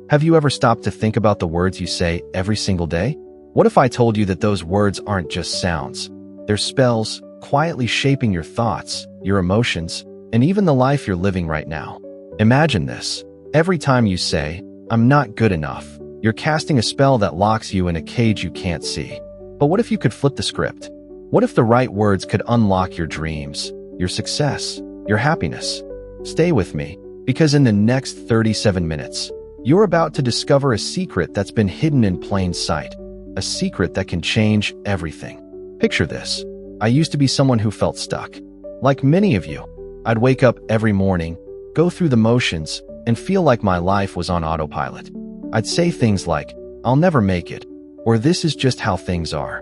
Have you ever stopped to think about the words you say every single day? What if I told you that those words aren't just sounds? They're spells, quietly shaping your thoughts, your emotions, and even the life you're living right now. Imagine this. Every time you say, "I'm not good enough," you're casting a spell that locks you in a cage you can't see. But what if you could flip the script? What if the right words could unlock your dreams, your success, your happiness? Stay with me, because in the next 37 minutes, you're about to discover a secret that's been hidden in plain sight, a secret that can change everything. Picture this. I used to be someone who felt stuck. Like many of you, I'd wake up every morning, go through the motions, and feel like my life was on autopilot. I'd say things like, "I'll never make it," or "This is just how things are."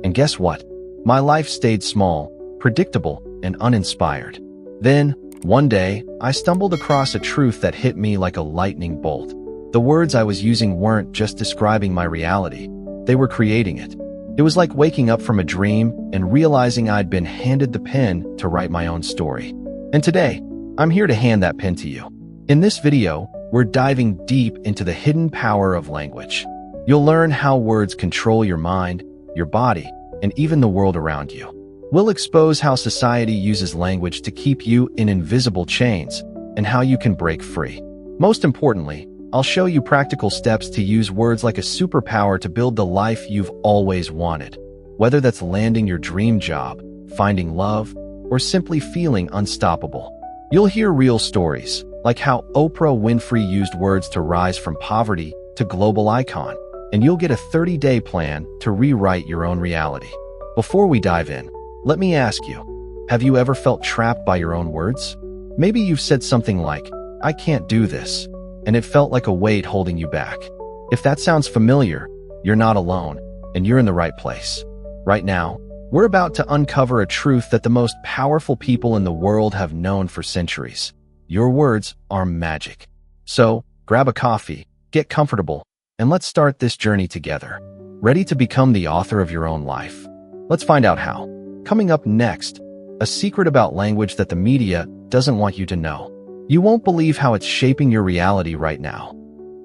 And guess what? My life stayed small, predictable, and uninspired. Then, one day, I stumbled across a truth that hit me like a lightning bolt. The words I was using weren't just describing my reality, they were creating it. It was like waking up from a dream and realizing I'd been handed the pen to write my own story. And today, I'm here to hand that pen to you. In this video, we're diving deep into the hidden power of language. You'll learn how words control your mind, your body, and even the world around you. We'll expose how society uses language to keep you in invisible chains and how you can break free. Most importantly, I'll show you practical steps to use words like a superpower to build the life you've always wanted. Whether that's landing your dream job, finding love, or simply feeling unstoppable. You'll hear real stories, like how Oprah Winfrey used words to rise from poverty to global icon, and you'll get a 30-day plan to rewrite your own reality. Before we dive in, let me ask you, have you ever felt trapped by your own words? Maybe you've said something like, "I can't do this," and it felt like a weight holding you back. If that sounds familiar, you're not alone, and you're in the right place. Right now, we're about to uncover a truth that the most powerful people in the world have known for centuries. Your words are magic. So, grab a coffee, get comfortable, and let's start this journey together. Ready to become the author of your own life? Let's find out how. Coming up next, a secret about language that the media doesn't want you to know. You won't believe how it's shaping your reality right now.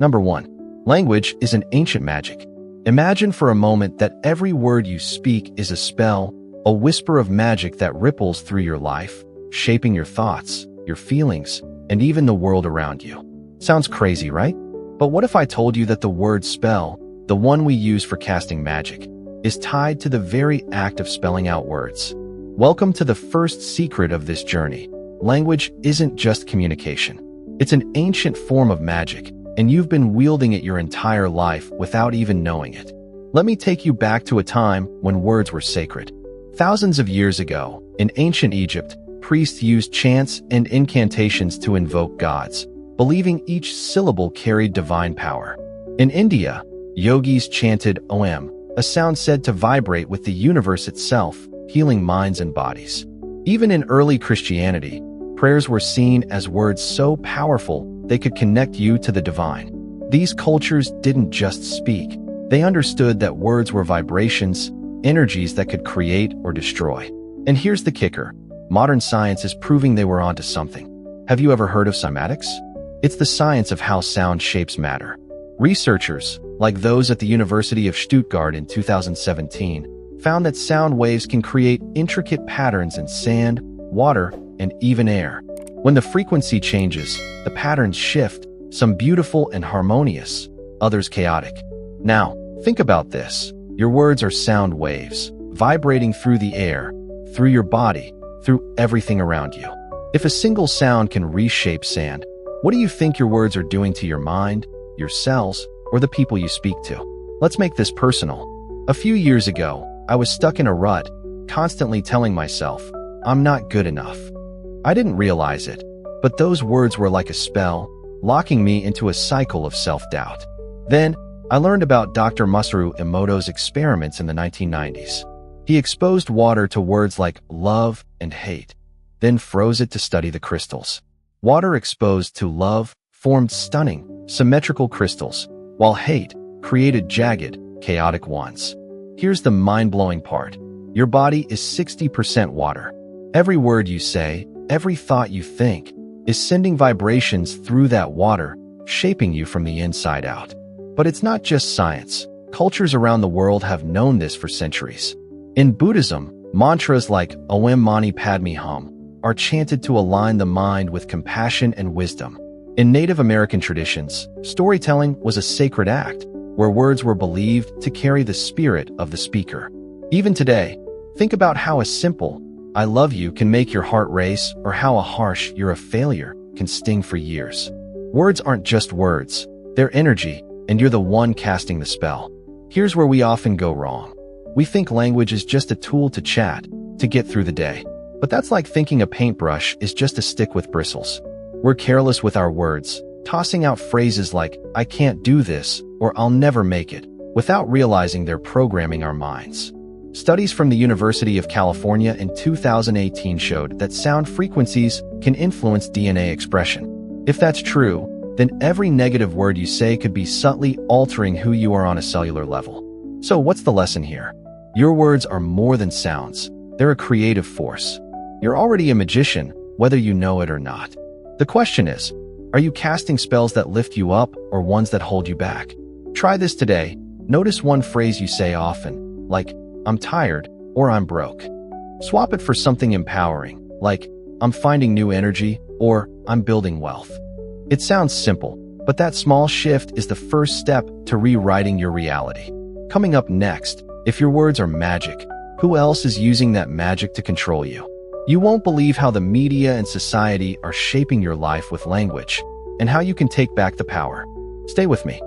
Number 1. Language is an ancient magic. Imagine for a moment that every word you speak is a spell, a whisper of magic that ripples through your life, shaping your thoughts, your feelings, and even the world around you. Sounds crazy, right? But what if I told you that the word spell, the one we use for casting magic, is tied to the very act of spelling out words? Welcome to the first secret of this journey. Language isn't just communication. It's an ancient form of magic, and you've been wielding it your entire life without even knowing it. Let me take you back to a time when words were sacred. Thousands of years ago, in ancient Egypt, priests used chants and incantations to invoke gods, believing each syllable carried divine power. In India, yogis chanted Om, a sound said to vibrate with the universe itself, healing minds and bodies. Even in early Christianity, prayers were seen as words so powerful they could connect you to the divine. These cultures didn't just speak. They understood that words were vibrations, energies that could create or destroy. And here's the kicker. Modern science is proving they were onto something. Have you ever heard of cymatics? It's the science of how sound shapes matter. Researchers, like those at the University of Stuttgart in 2017, found that sound waves can create intricate patterns in sand, water, and even air. When the frequency changes, the patterns shift, some beautiful and harmonious, others chaotic. Now, think about this. Your words are sound waves, vibrating through the air, through your body, through everything around you. If a single sound can reshape sand, what do you think your words are doing to your mind, your cells, or the people you speak to? Let's make this personal. A few years ago, I was stuck in a rut, constantly telling myself, "I'm not good enough." I didn't realize it, but those words were like a spell, locking me into a cycle of self-doubt. Then, I learned about Dr. Masaru Emoto's experiments in the 1990s. He exposed water to words like love and hate, then froze it to study the crystals. Water exposed to love formed stunning, symmetrical crystals, while hate created jagged, chaotic ones. Here's the mind-blowing part. Your body is 60% water. Every word you say, every thought you think, is sending vibrations through that water, shaping you from the inside out. But it's not just science. Cultures around the world have known this for centuries. In Buddhism, mantras like Om Mani Padme Hum are chanted to align the mind with compassion and wisdom. In Native American traditions, storytelling was a sacred act, where words were believed to carry the spirit of the speaker. Even today, think about how a simple, "I love you" can make your heart race, or how a harsh, "You're a failure" can sting for years. Words aren't just words, they're energy, and you're the one casting the spell. Here's where we often go wrong. We think language is just a tool to chat, to get through the day. But that's like thinking a paintbrush is just a stick with bristles. We're careless with our words, tossing out phrases like, "I can't do this," or "I'll never make it," without realizing they're programming our minds. Studies from the University of California in 2018 showed that sound frequencies can influence DNA expression. If that's true, then every negative word you say could be subtly altering who you are on a cellular level. So what's the lesson here? Your words are more than sounds. They're a creative force. You're already a magician, whether you know it or not. The question is, are you casting spells that lift you up or ones that hold you back? Try this today. Notice one phrase you say often, like, "I'm tired," or "I'm broke." Swap it for something empowering, like, "I'm finding new energy," or "I'm building wealth." It sounds simple, but that small shift is the first step to rewriting your reality. Coming up next, if your words are magic, who else is using that magic to control you? You won't believe how the media and society are shaping your life with language, and how you can take back the power. Stay with me.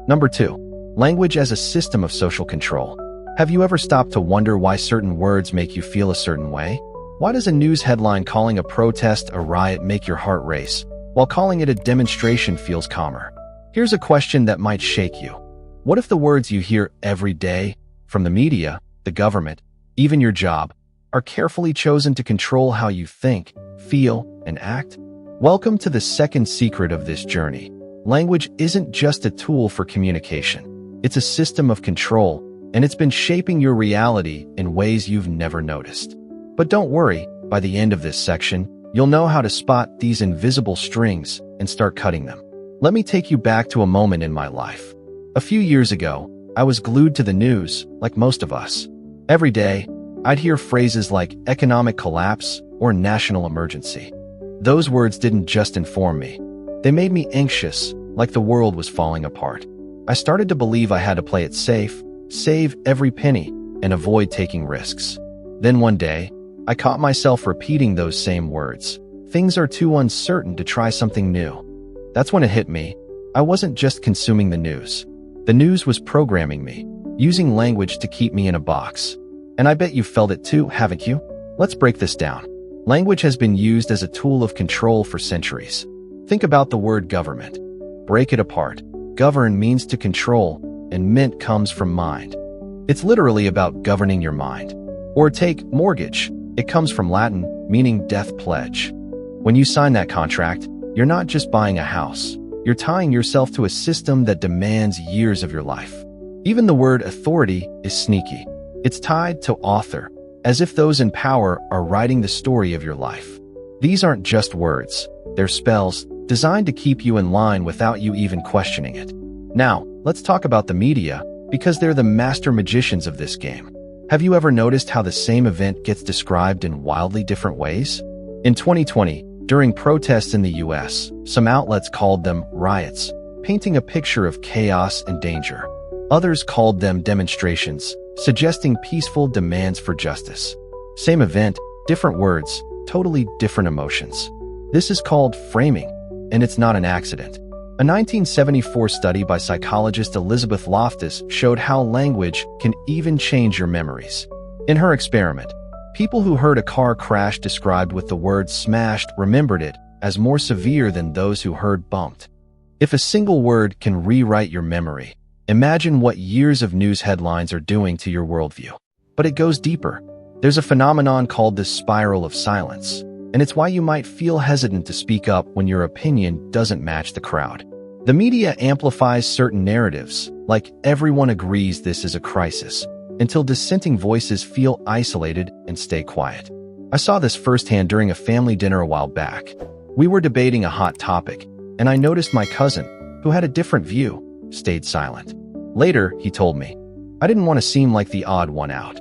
Number 2, language as a system of social control. Have you ever stopped to wonder why certain words make you feel a certain way? Why does a news headline calling a protest a riot make your heart race, while calling it a demonstration feels calmer? Here's a question that might shake you. What if the words you hear every day, from the media, the government, even your job, are carefully chosen to control how you think, feel, and act? Welcome to the second secret of this journey. Language isn't just a tool for communication. It's a system of control, and it's been shaping your reality in ways you've never noticed. But don't worry, by the end of this section, you'll know how to spot these invisible strings and start cutting them. Let me take you back to a moment in my life. A few years ago, I was glued to the news, like most of us. Every day, I'd hear phrases like economic collapse or national emergency. Those words didn't just inform me. They made me anxious, like the world was falling apart. I started to believe I had to play it safe, save every penny, and avoid taking risks. Then one day, I caught myself repeating those same words. Things are too uncertain to try something new. That's when it hit me. I wasn't just consuming the news. The news was programming me, using language to keep me in a box. And I bet you've felt it too, haven't you? Let's break this down. Language has been used as a tool of control for centuries. Think about the word government. Break it apart. Govern means to control, and ment comes from mind. It's literally about governing your mind. Or take mortgage. It comes from Latin, meaning death pledge. When you sign that contract, you're not just buying a house. You're tying yourself to a system that demands years of your life. Even the word authority is sneaky. It's tied to author, as if those in power are writing the story of your life. These aren't just words. They're spells designed to keep you in line without you even questioning it. Now, let's talk about the media, because they're the master magicians of this game. Have you ever noticed how the same event gets described in wildly different ways? In 2020, during protests in the US, some outlets called them riots, painting a picture of chaos and danger. Others called them demonstrations, suggesting peaceful demands for justice. Same event, different words, totally different emotions. This is called framing, and it's not an accident. A 1974 study by psychologist Elizabeth Loftus showed how language can even change your memories. In her experiment, people who heard a car crash described with the word smashed remembered it as more severe than those who heard bumped. If a single word can rewrite your memory, imagine what years of news headlines are doing to your worldview. But it goes deeper. There's a phenomenon called the spiral of silence, and it's why you might feel hesitant to speak up when your opinion doesn't match the crowd. The media amplifies certain narratives, like everyone agrees this is a crisis, until dissenting voices feel isolated and stay quiet. I saw this firsthand during a family dinner a while back. We were debating a hot topic, and I noticed my cousin, who had a different view, stayed silent. Later, he told me, I didn't want to seem like the odd one out.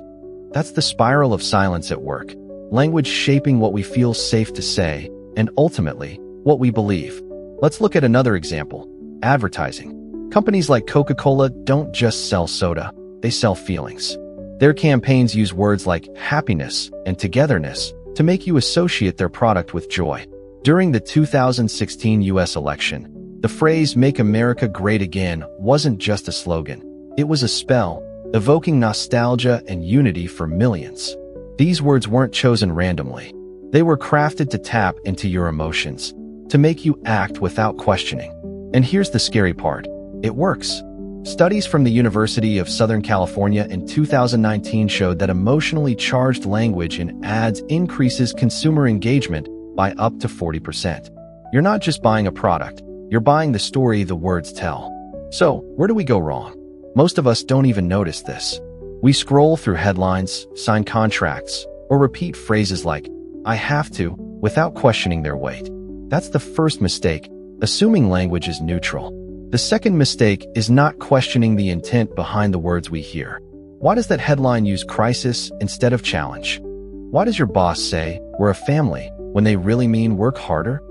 That's the spiral of silence at work. Language shaping what we feel safe to say, and ultimately, what we believe. Let's look at another example. Advertising. Companies like Coca-Cola don't just sell soda, they sell feelings. Their campaigns use words like happiness and togetherness to make you associate their product with joy. During the 2016 US election, the phrase "Make America Great Again" wasn't just a slogan. It was a spell, evoking nostalgia and unity for millions. These words weren't chosen randomly. They were crafted to tap into your emotions, to make you act without questioning. And here's the scary part. It works. Studies from the University of Southern California in 2019 showed that emotionally charged language in ads increases consumer engagement by up to 40%. You're not just buying a product, you're buying the story the words tell. So, where do we go wrong? Most of us don't even notice this. We scroll through headlines, sign contracts, or repeat phrases like, "I have to," without questioning their weight. That's the first mistake, assuming language is neutral. The second mistake is not questioning the intent behind the words we hear. Why does that headline use crisis instead of challenge? Why does your boss say, "We're a family," when they really mean "work harder"?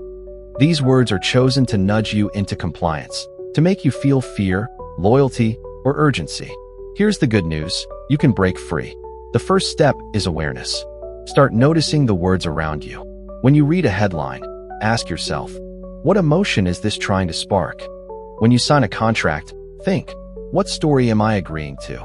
These words are chosen to nudge you into compliance, to make you feel fear, loyalty, or urgency. Here's the good news. You can break free. The first step is awareness. Start noticing the words around you. When you read a headline, ask yourself, what emotion is this trying to spark? When you sign a contract, think, what story am I agreeing to?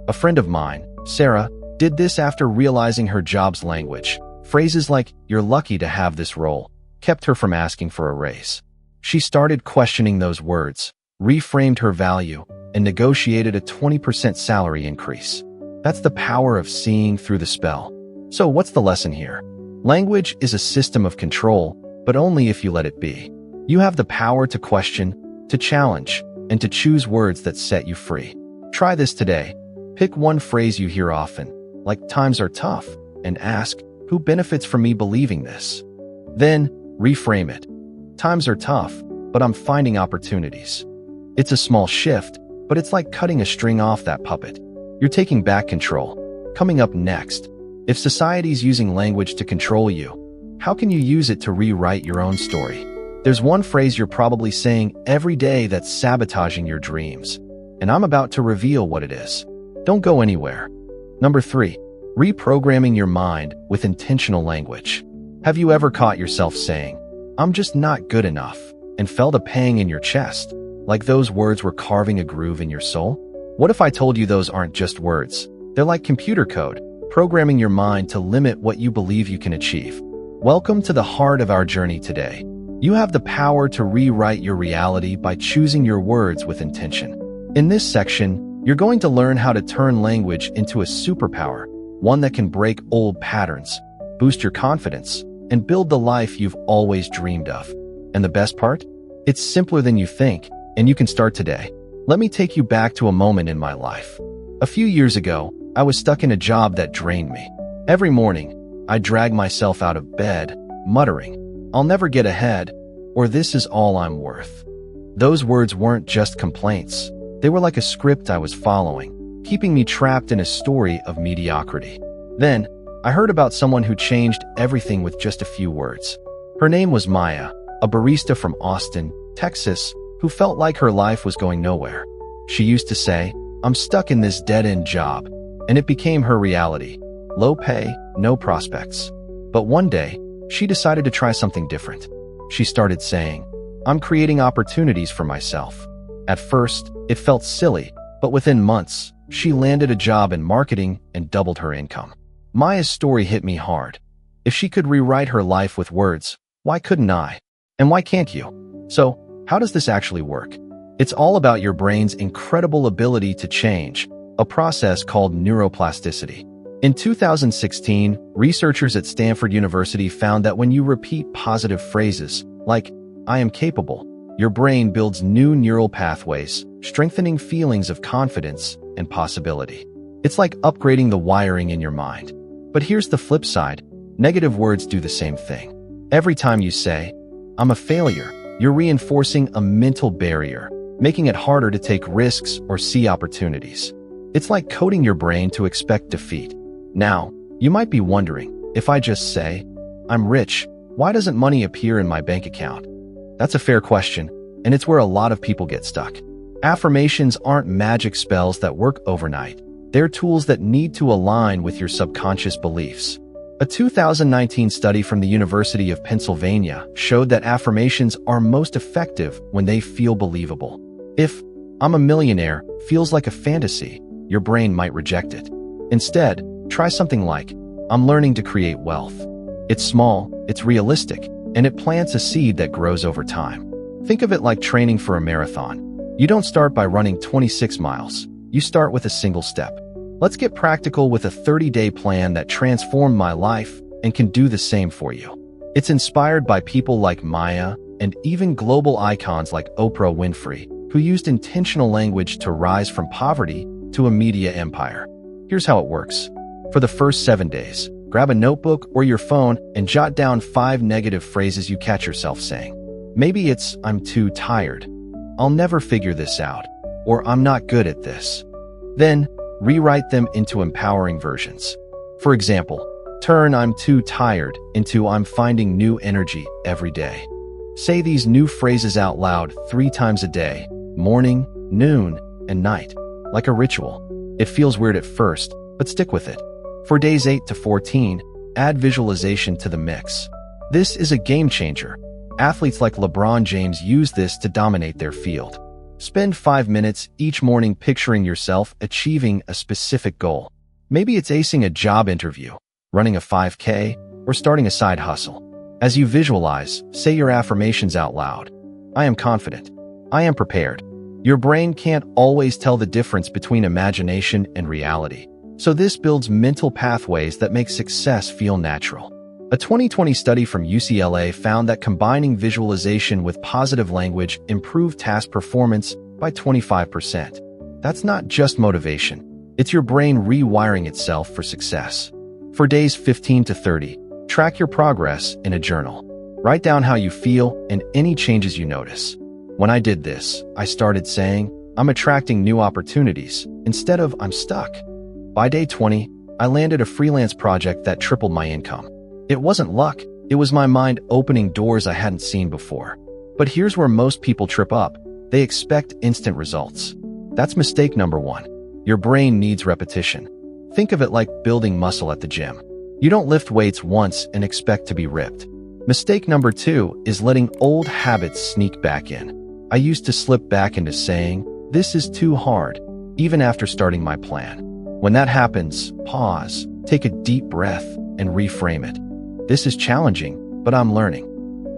A friend of mine, Sarah, did this after realizing her job's language. Phrases like, "You're lucky to have this role," kept her from asking for a raise. She started questioning those words, reframed her value, and negotiated a 20% salary increase. That's the power of seeing through the spell. So what's the lesson here? Language is a system of control, but only if you let it be. You have the power to question, to challenge, and to choose words that set you free. Try this today. Pick one phrase you hear often, like "times are tough," and ask, who benefits from me believing this? Then, reframe it. Times are tough, but I'm finding opportunities. It's a small shift, but it's like cutting a string off that puppet. You're taking back control. Coming up next, if society's using language to control you, how can you use it to rewrite your own story? There's one phrase you're probably saying every day that's sabotaging your dreams, and I'm about to reveal what it is. Don't go anywhere. Number 3, reprogramming your mind with intentional language. Have you ever caught yourself saying, "I'm just not good enough," and felt a pang in your chest, like those words were carving a groove in your soul? What if I told you those aren't just words? They're like computer code, programming your mind to limit what you believe you can achieve. Welcome to the heart of our journey today. You have the power to rewrite your reality by choosing your words with intention. In this section, you're going to learn how to turn language into a superpower, one that can break old patterns, boost your confidence, and build the life you've always dreamed of. And the best part? It's simpler than you think, and you can start today. Let me take you back to a moment in my life. A few years ago, I was stuck in a job that drained me. Every morning, I dragged myself out of bed, muttering, "I'll never get ahead," or "This is all I'm worth." Those words weren't just complaints. They were like a script I was following, keeping me trapped in a story of mediocrity. Then, I heard about someone who changed everything with just a few words. Her name was Maya, a barista from Austin, Texas, who felt like her life was going nowhere. She used to say, "I'm stuck in this dead-end job," and it became her reality. Low pay, no prospects. But one day, she decided to try something different. She started saying, "I'm creating opportunities for myself." At first, it felt silly, but within months, she landed a job in marketing and doubled her income. Maya's story hit me hard. If she could rewrite her life with words, why couldn't I? And why can't you? So, how does this actually work? It's all about your brain's incredible ability to change, a process called neuroplasticity. In 2016, researchers at Stanford University found that when you repeat positive phrases, like, "I am capable," your brain builds new neural pathways, strengthening feelings of confidence and possibility. It's like upgrading the wiring in your mind. But here's the flip side. Negative words do the same thing. Every time you say, "I'm a failure," you're reinforcing a mental barrier, making it harder to take risks or see opportunities. It's like coding your brain to expect defeat. Now, you might be wondering, if I just say, "I'm rich," why doesn't money appear in my bank account? That's a fair question, and it's where a lot of people get stuck. Affirmations aren't magic spells that work overnight. They're tools that need to align with your subconscious beliefs. A 2019 study from the University of Pennsylvania showed that affirmations are most effective when they feel believable. If "I'm a millionaire" feels like a fantasy, your brain might reject it. Instead, try something like, "I'm learning to create wealth." It's small, it's realistic, and it plants a seed that grows over time. Think of it like training for a marathon. You don't start by running 26 miles. You start with a single step. Let's get practical with a 30-day plan that transformed my life and can do the same for you. It's inspired by people like Maya and even global icons like Oprah Winfrey, who used intentional language to rise from poverty to a media empire. Here's how it works. For the first 7 days, grab a notebook or your phone and jot down 5 negative phrases you catch yourself saying. Maybe it's, "I'm too tired," "I'll never figure this out," or "I'm not good at this." Then, rewrite them into empowering versions. For example, turn "I'm too tired" into "I'm finding new energy every day." Say these new phrases out loud 3 times a day, morning, noon, and night, like a ritual. It feels weird at first, but stick with it. For days 8 to 14, add visualization to the mix. This is a game changer. Athletes like LeBron James use this to dominate their field. Spend 5 minutes each morning picturing yourself achieving a specific goal. Maybe it's acing a job interview, running a 5K, or starting a side hustle. As you visualize, say your affirmations out loud. "I am confident." "I am prepared." Your brain can't always tell the difference between imagination and reality, so this builds mental pathways that make success feel natural. A 2020 study from UCLA found that combining visualization with positive language improved task performance by 25%. That's not just motivation. It's your brain rewiring itself for success. For days 15 to 30, track your progress in a journal. Write down how you feel and any changes you notice. When I did this, I started saying, "I'm attracting new opportunities," instead of "I'm stuck." By day 20, I landed a freelance project that tripled my income. It wasn't luck, it was my mind opening doors I hadn't seen before. But here's where most people trip up. They expect instant results. That's mistake number 1. Your brain needs repetition. Think of it like building muscle at the gym. You don't lift weights once and expect to be ripped. Mistake number 2 is letting old habits sneak back in. I used to slip back into saying, "This is too hard," even after starting my plan. When that happens, pause, take a deep breath, and reframe it. "This is challenging, but I'm learning."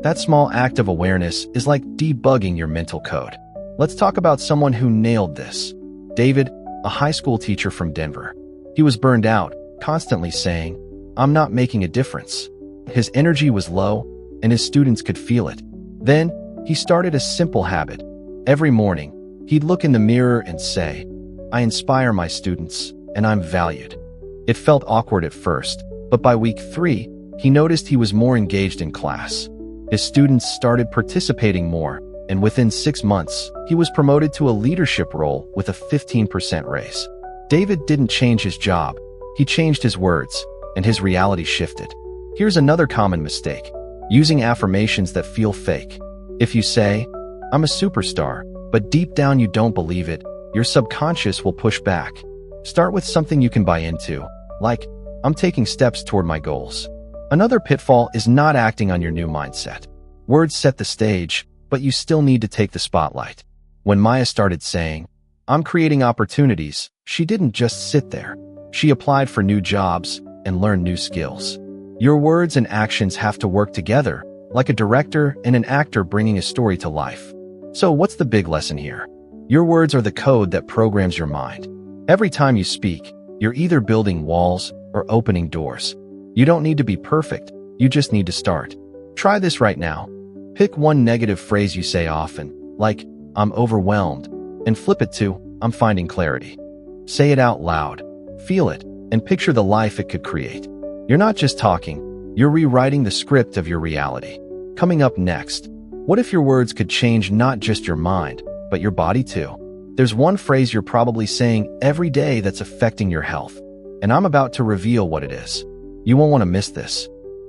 That small act of awareness is like debugging your mental code. Let's talk about someone who nailed this. David, a high school teacher from Denver. He was burned out, constantly saying, "I'm not making a difference." His energy was low, and his students could feel it. Then, he started a simple habit. Every morning, he'd look in the mirror and say, "I inspire my students, and I'm valued." It felt awkward at first, but by week 3, he noticed he was more engaged in class. His students started participating more, and within 6 months, he was promoted to a leadership role with a 15% raise. David didn't change his job, he changed his words, and his reality shifted. Here's another common mistake: using affirmations that feel fake. If you say, "I'm a superstar," but deep down you don't believe it, your subconscious will push back. Start with something you can buy into, like, "I'm taking steps toward my goals." Another pitfall is not acting on your new mindset. Words set the stage, but you still need to take the spotlight. When Maya started saying, "I'm creating opportunities," she didn't just sit there. She applied for new jobs and learned new skills. Your words and actions have to work together, like a director and an actor bringing a story to life. So what's the big lesson here? Your words are the code that programs your mind. Every time you speak, you're either building walls or opening doors. You don't need to be perfect, you just need to start. Try this right now. Pick one negative phrase you say often, like, "I'm overwhelmed," and flip it to, "I'm finding clarity." Say it out loud, feel it, and picture the life it could create. You're not just talking, you're rewriting the script of your reality. Coming up next, What if your words could change not just your mind, but your body too? There's one phrase you're probably saying every day that's affecting your health, and I'm about to reveal what it is. You won't want to miss this.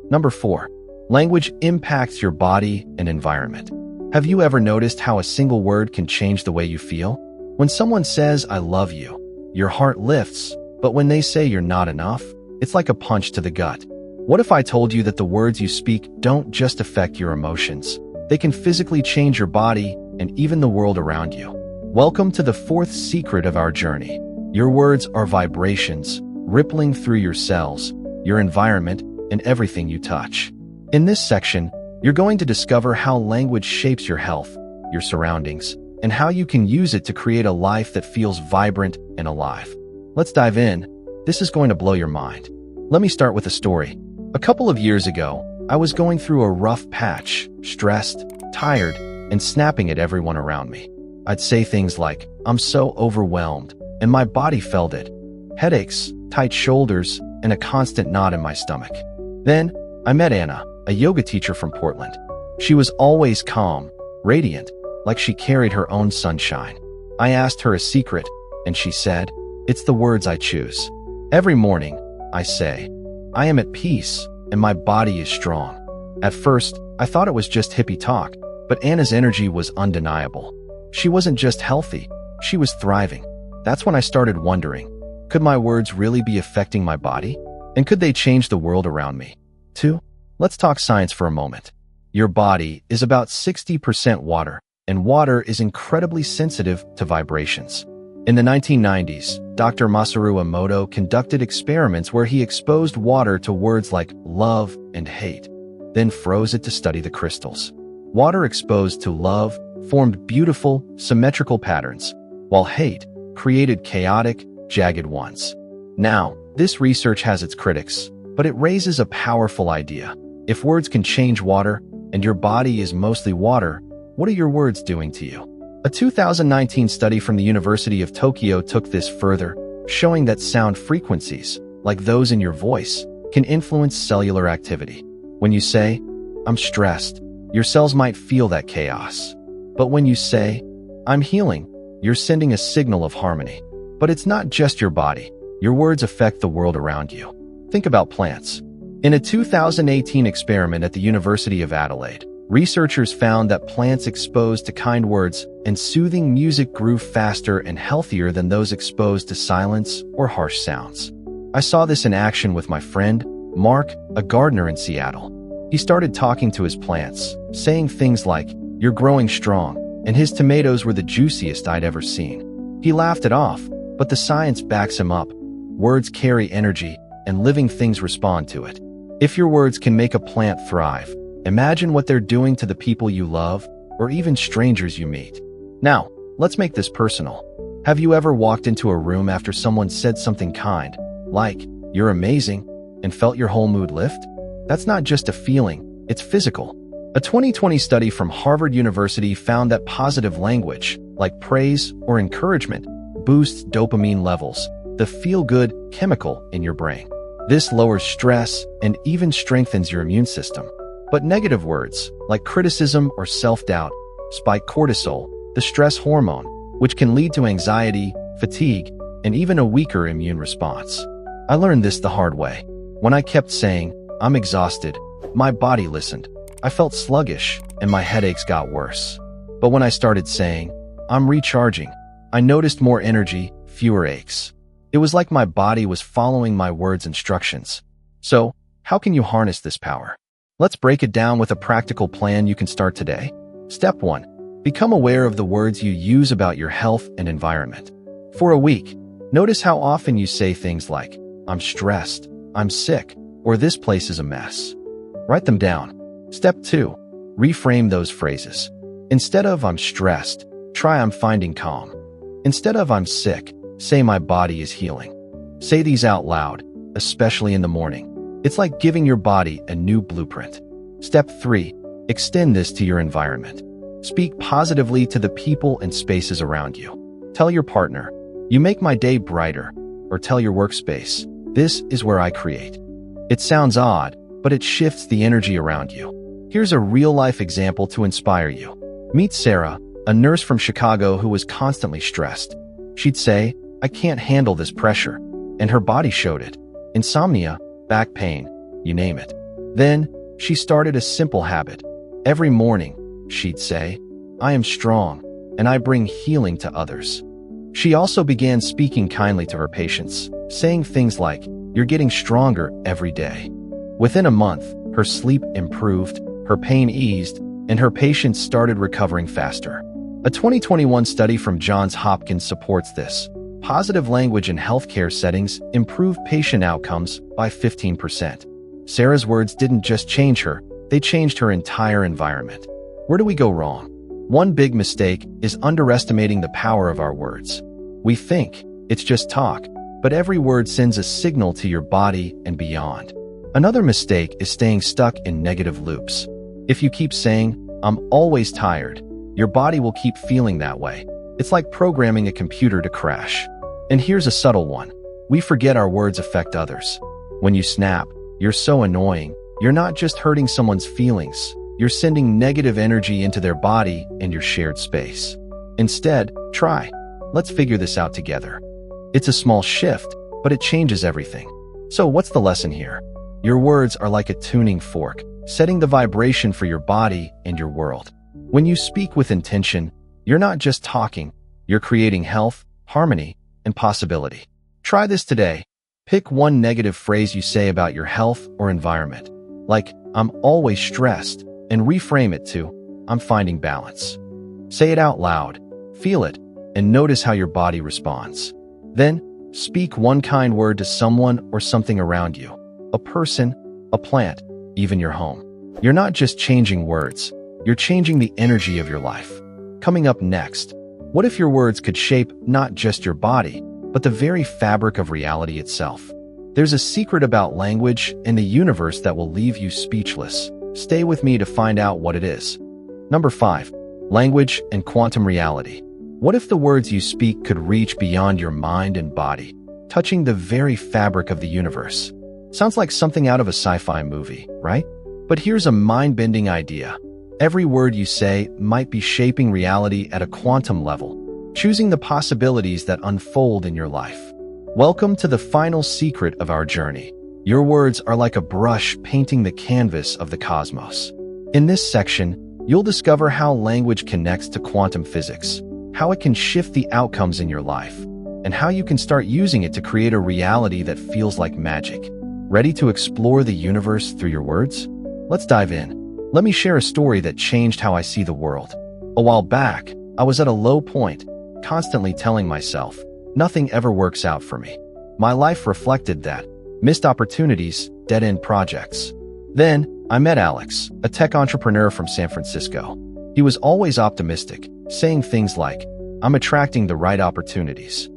Number 4. Language impacts your body and environment. Have you ever noticed how a single word can change the way you feel? When someone says, "I love you," your heart lifts, but when they say you're not enough, it's like a punch to the gut. What if I told you that the words you speak don't just affect your emotions? They can physically change your body and even the world around you. Welcome to the 4th secret of our journey. Your words are vibrations, rippling through your cells, your environment, and everything you touch. In this section, you're going to discover how language shapes your health, your surroundings, and how you can use it to create a life that feels vibrant and alive. Let's dive in. This is going to blow your mind. Let me start with a story. A couple of years ago, I was going through a rough patch, stressed, tired, and snapping at everyone around me. I'd say things like, "I'm so overwhelmed," and my body felt it. Headaches, tight shoulders, and a constant knot in my stomach. Then, I met Anna, a yoga teacher from Portland. She was always calm, radiant, like she carried her own sunshine. I asked her a secret, and she said, "It's the words I choose. Every morning, I say, I am at peace, and my body is strong." At first, I thought it was just hippie talk, but Anna's energy was undeniable. She wasn't just healthy, she was thriving. That's when I started wondering, could my words really be affecting my body? And could they change the world around me? 2. Let's talk science for a moment. Your body is about 60% water, and water is incredibly sensitive to vibrations. In the 1990s, Dr. Masaru Emoto conducted experiments where he exposed water to words like love and hate, then froze it to study the crystals. Water exposed to love formed beautiful, symmetrical patterns, while hate created chaotic, jagged ones. Now, this research has its critics, but it raises a powerful idea. If words can change water, and your body is mostly water, what are your words doing to you? A 2019 study from the University of Tokyo took this further, showing that sound frequencies, like those in your voice, can influence cellular activity. When you say, "I'm stressed," your cells might feel that chaos. But when you say, "I'm healing," you're sending a signal of harmony. But it's not just your body. Your words affect the world around you. Think about plants. In a 2018 experiment at the University of Adelaide, researchers found that plants exposed to kind words and soothing music grew faster and healthier than those exposed to silence or harsh sounds. I saw this in action with my friend, Mark, a gardener in Seattle. He started talking to his plants, saying things like, "You're growing strong," and his tomatoes were the juiciest I'd ever seen. He laughed it off, but the science backs him up. Words carry energy, and living things respond to it. If your words can make a plant thrive, imagine what they're doing to the people you love, or even strangers you meet. Now, let's make this personal. Have you ever walked into a room after someone said something kind, like, "You're amazing," and felt your whole mood lift? That's not just a feeling, it's physical. A 2020 study from Harvard University found that positive language, like praise or encouragement, boosts dopamine levels, the feel-good chemical in your brain. This lowers stress and even strengthens your immune system. But negative words, like criticism or self-doubt, spike cortisol, the stress hormone, which can lead to anxiety, fatigue, and even a weaker immune response. I learned this the hard way. When I kept saying, "I'm exhausted," my body listened. I felt sluggish, and my headaches got worse. But when I started saying, "I'm recharging," I noticed more energy, fewer aches. It was like my body was following my words' instructions. So, how can you harness this power? Let's break it down with a practical plan you can start today. Step 1. Become aware of the words you use about your health and environment. For a week, notice how often you say things like, "I'm stressed," "I'm sick," or "this place is a mess." Write them down. Step 2. Reframe those phrases. Instead of "I'm stressed," try "I'm finding calm." Instead of "I'm sick," say "my body is healing." Say these out loud, especially in the morning. It's like giving your body a new blueprint. Step 3. Extend this to your environment. Speak positively to the people and spaces around you. Tell your partner, "You make my day brighter," or tell your workspace, "This is where I create." It sounds odd, but it shifts the energy around you. Here's a real-life example to inspire you. Meet Sarah, a nurse from Chicago who was constantly stressed. She'd say, "I can't handle this pressure," and her body showed it. Insomnia, back pain, you name it. Then, she started a simple habit. Every morning, she'd say, "I am strong, and I bring healing to others." She also began speaking kindly to her patients, saying things like, "You're getting stronger every day." Within a month, her sleep improved, her pain eased, and her patients started recovering faster. A 2021 study from Johns Hopkins supports this. Positive language in healthcare settings improved patient outcomes by 15%. Sarah's words didn't just change her, they changed her entire environment. Where do we go wrong? One big mistake is underestimating the power of our words. We think it's just talk, but every word sends a signal to your body and beyond. Another mistake is staying stuck in negative loops. If you keep saying, "I'm always tired," your body will keep feeling that way. It's like programming a computer to crash. And here's a subtle one. We forget our words affect others. When you snap, "You're so annoying," you're not just hurting someone's feelings, you're sending negative energy into their body and your shared space. Instead, try, "Let's figure this out together." It's a small shift, but it changes everything. So what's the lesson here? Your words are like a tuning fork, setting the vibration for your body and your world. When you speak with intention, you're not just talking, you're creating health, harmony, and possibility. Try this today. Pick one negative phrase you say about your health or environment, like, "I'm always stressed," and reframe it to, "I'm finding balance." Say it out loud, feel it, and notice how your body responds. Then, speak one kind word to someone or something around you, a person, a plant, even your home. You're not just changing words, you're changing the energy of your life. Coming up next, what if your words could shape not just your body, but the very fabric of reality itself? There's a secret about language and the universe that will leave you speechless. Stay with me to find out what it is. Number 5. Language and quantum reality. What if the words you speak could reach beyond your mind and body, touching the very fabric of the universe? Sounds like something out of a sci-fi movie, right? But here's a mind-bending idea. Every word you say might be shaping reality at a quantum level, choosing the possibilities that unfold in your life. Welcome to the final secret of our journey. Your words are like a brush painting the canvas of the cosmos. In this section, you'll discover how language connects to quantum physics, how it can shift the outcomes in your life, and how you can start using it to create a reality that feels like magic. Ready to explore the universe through your words? Let's dive in. Let me share a story that changed how I see the world. A while back, I was at a low point, constantly telling myself, nothing ever works out for me. My life reflected that. Missed opportunities, dead-end projects. Then, I met Alex, a tech entrepreneur from San Francisco. He was always optimistic, saying things like, "I'm attracting the right opportunities."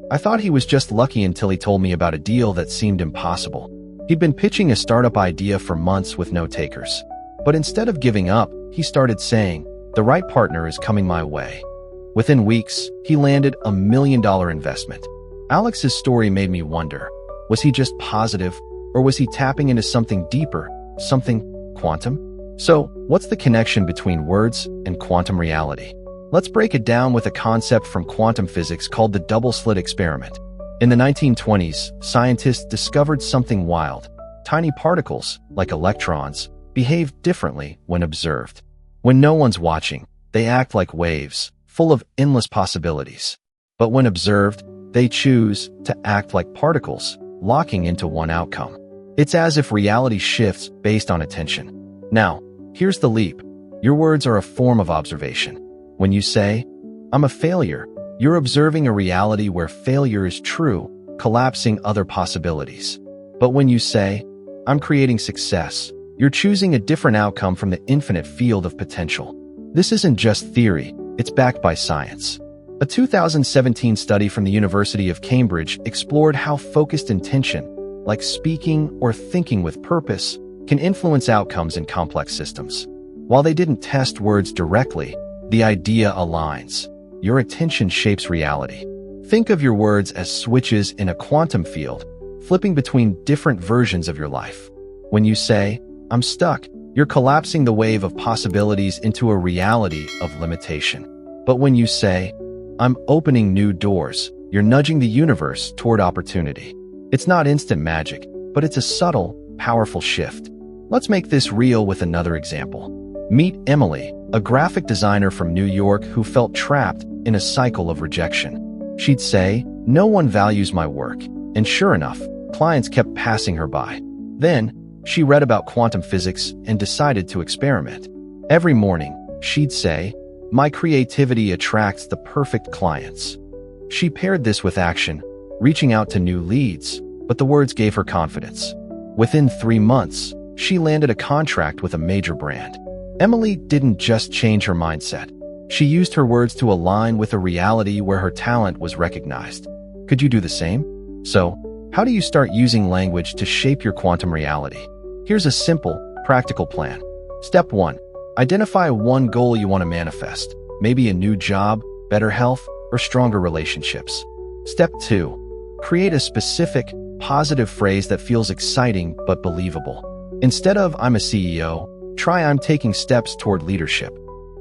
I thought he was just lucky until he told me about a deal that seemed impossible. He'd been pitching a startup idea for months with no takers. But instead of giving up, he started saying, "The right partner is coming my way." Within weeks, he landed $1 million investment. Alex's story made me wonder, was he just positive, or was he tapping into something deeper, something quantum? So, what's the connection between words and quantum reality? Let's break it down with a concept from quantum physics called the double-slit experiment. In the 1920s, scientists discovered something wild. Tiny particles, like electrons, behave differently when observed. When no one's watching, they act like waves, full of endless possibilities. But when observed, they choose to act like particles, locking into one outcome. It's as if reality shifts based on attention. Now, here's the leap. Your words are a form of observation. When you say, "I'm a failure," you're observing a reality where failure is true, collapsing other possibilities. But when you say, "I'm creating success," you're choosing a different outcome from the infinite field of potential. This isn't just theory, it's backed by science. A 2017 study from the University of Cambridge explored how focused intention, like speaking or thinking with purpose, can influence outcomes in complex systems. While they didn't test words directly, the idea aligns. Your attention shapes reality. Think of your words as switches in a quantum field, flipping between different versions of your life. When you say, "I'm stuck," You're collapsing the wave of possibilities into a reality of limitation. But when you say, I'm opening new doors, you're nudging the universe toward opportunity. It's not instant magic, but it's a subtle, powerful shift. Let's make this real with another example. Meet Emily, a graphic designer from New York who felt trapped in a cycle of rejection. She'd say, "No one values my work." And sure enough, clients kept passing her by. Then, she read about quantum physics and decided to experiment. Every morning, she'd say, "My creativity attracts the perfect clients." She paired this with action, reaching out to new leads, but the words gave her confidence. Within 3 months, she landed a contract with a major brand. Emily didn't just change her mindset. She used her words to align with a reality where her talent was recognized. Could you do the same? So, how do you start using language to shape your quantum reality? Here's a simple, practical plan. Step 1. Identify one goal you want to manifest. Maybe a new job, better health, or stronger relationships. Step 2. Create a specific, positive phrase that feels exciting but believable. Instead of "I'm a CEO," try "I'm taking steps toward leadership."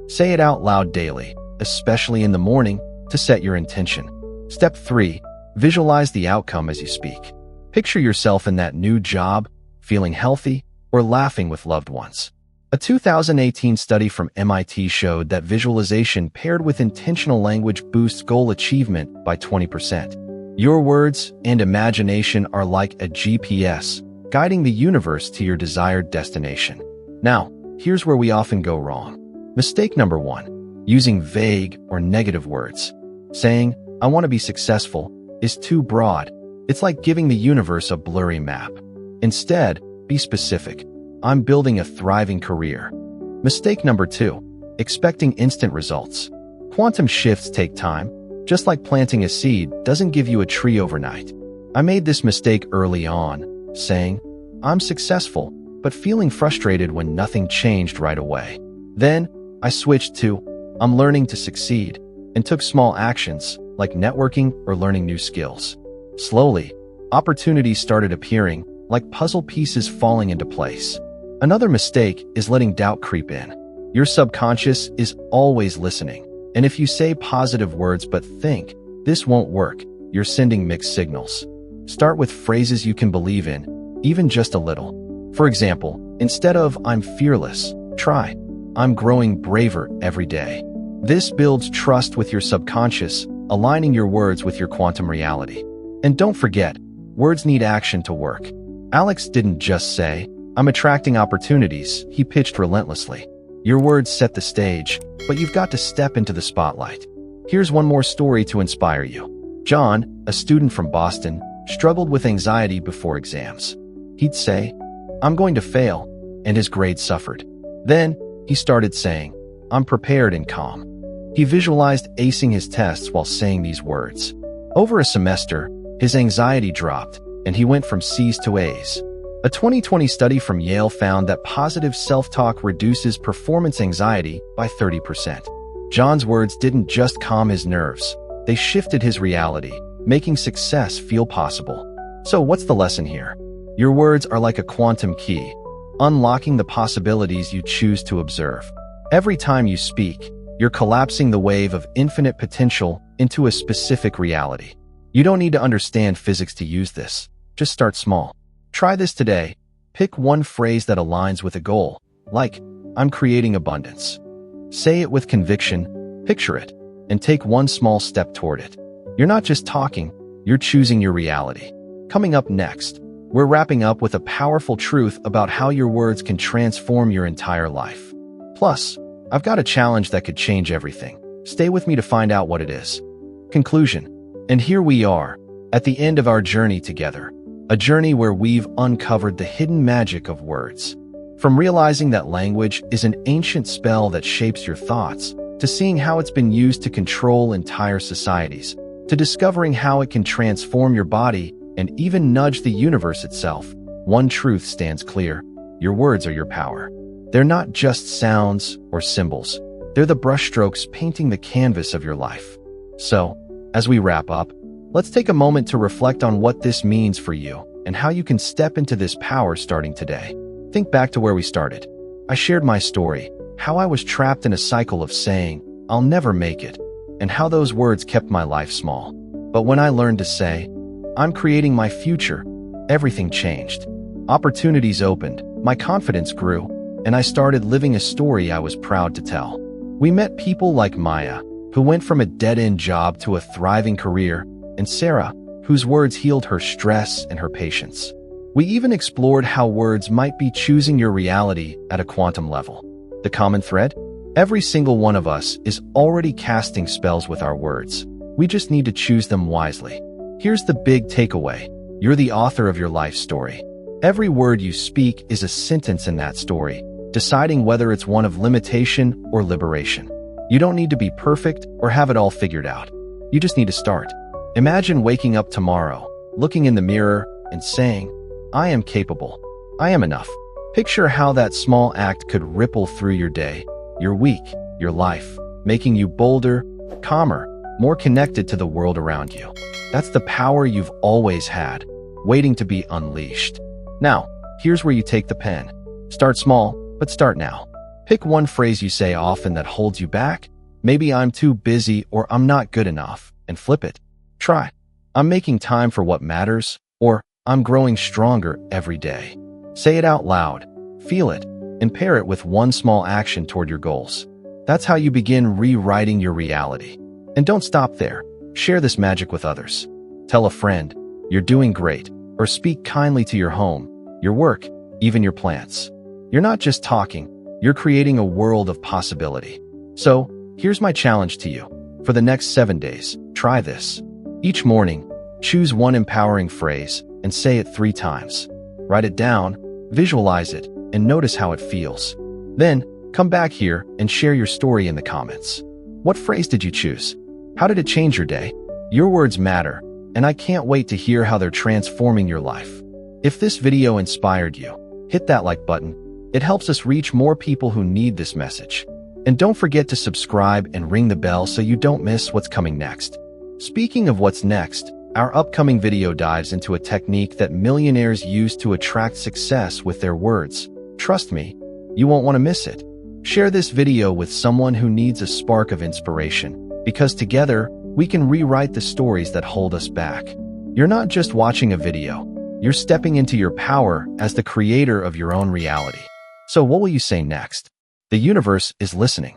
Say it out loud daily, especially in the morning, to set your intention. Step 3. Visualize the outcome as you speak. Picture yourself in that new job, feeling healthy, or laughing with loved ones. A 2018 study from MIT showed that visualization paired with intentional language boosts goal achievement by 20%. Your words and imagination are like a GPS, guiding the universe to your desired destination. Now, here's where we often go wrong. Mistake number 1. Using vague or negative words. Saying, "I want to be successful," is too broad. It's like giving the universe a blurry map. Instead, be specific. "I'm building a thriving career." Mistake number 2. Expecting instant results. Quantum shifts take time. Just like planting a seed doesn't give you a tree overnight. I made this mistake early on, saying, "I'm successful," but feeling frustrated when nothing changed right away. Then, I switched to, "I'm learning to succeed," and took small actions, like networking or learning new skills. Slowly, opportunities started appearing, like puzzle pieces falling into place. Another mistake is letting doubt creep in. Your subconscious is always listening, and if you say positive words but think, "This won't work," you're sending mixed signals. Start with phrases you can believe in, even just a little. For example, instead of "I'm fearless," try, "I'm growing braver every day." This builds trust with your subconscious, aligning your words with your quantum reality. And don't forget, words need action to work. Alex didn't just say, "I'm attracting opportunities," he pitched relentlessly. Your words set the stage, but you've got to step into the spotlight. Here's one more story to inspire you. John, a student from Boston, struggled with anxiety before exams. He'd say, "I'm going to fail," and his grades suffered. Then, he started saying, "I'm prepared and calm." He visualized acing his tests while saying these words. Over a semester, his anxiety dropped, and he went from C's to A's. A 2020 study from Yale found that positive self-talk reduces performance anxiety by 30%. John's words didn't just calm his nerves, they shifted his reality, making success feel possible. So what's the lesson here? Your words are like a quantum key, unlocking the possibilities you choose to observe. Every time you speak, you're collapsing the wave of infinite potential into a specific reality. You don't need to understand physics to use this. Just start small. Try this today. Pick one phrase that aligns with a goal, like, "I'm creating abundance." Say it with conviction, picture it, and take one small step toward it. You're not just talking, you're choosing your reality. Coming up next, we're wrapping up with a powerful truth about how your words can transform your entire life. Plus, I've got a challenge that could change everything. Stay with me to find out what it is. Conclusion. And here we are, at the end of our journey together. A journey where we've uncovered the hidden magic of words. From realizing that language is an ancient spell that shapes your thoughts, to seeing how it's been used to control entire societies, to discovering how it can transform your body and even nudge the universe itself, one truth stands clear. Your words are your power. They're not just sounds or symbols. They're the brushstrokes painting the canvas of your life. So, as we wrap up, let's take a moment to reflect on what this means for you and how you can step into this power starting today. Think back to where we started. I shared my story, how I was trapped in a cycle of saying, "I'll never make it," and how those words kept my life small. But when I learned to say, "I'm creating my future," everything changed. Opportunities opened, my confidence grew, and I started living a story I was proud to tell. We met people like Maya, who went from a dead-end job to a thriving career, and Sarah, whose words healed her stress and her patience. We even explored how words might be choosing your reality at a quantum level. The common thread? Every single one of us is already casting spells with our words. We just need to choose them wisely. Here's the big takeaway. You're the author of your life story. Every word you speak is a sentence in that story, deciding whether it's one of limitation or liberation. You don't need to be perfect or have it all figured out. You just need to start. Imagine waking up tomorrow, looking in the mirror, and saying, "I am capable. I am enough." Picture how that small act could ripple through your day, your week, your life, making you bolder, calmer, more connected to the world around you. That's the power you've always had, waiting to be unleashed. Now, here's where you take the pen. Start small, but start now. Pick one phrase you say often that holds you back. Maybe "I'm too busy" or "I'm not good enough," and flip it. Try, "I'm making time for what matters," or "I'm growing stronger every day." Say it out loud, feel it, and pair it with one small action toward your goals. That's how you begin rewriting your reality. And don't stop there. Share this magic with others. Tell a friend, "You're doing great," or speak kindly to your home, your work, even your plants. You're not just talking, you're creating a world of possibility. So, here's my challenge to you. For the next 7 days, try this. Each morning, choose one empowering phrase and say it 3 times. Write it down, visualize it, and notice how it feels. Then, come back here and share your story in the comments. What phrase did you choose? How did it change your day? Your words matter, and I can't wait to hear how they're transforming your life. If this video inspired you, hit that like button. It helps us reach more people who need this message. And don't forget to subscribe and ring the bell so you don't miss what's coming next. Speaking of what's next, our upcoming video dives into a technique that millionaires use to attract success with their words. Trust me, you won't want to miss it. Share this video with someone who needs a spark of inspiration, because together, we can rewrite the stories that hold us back. You're not just watching a video, you're stepping into your power as the creator of your own reality. So what will you say next? The universe is listening.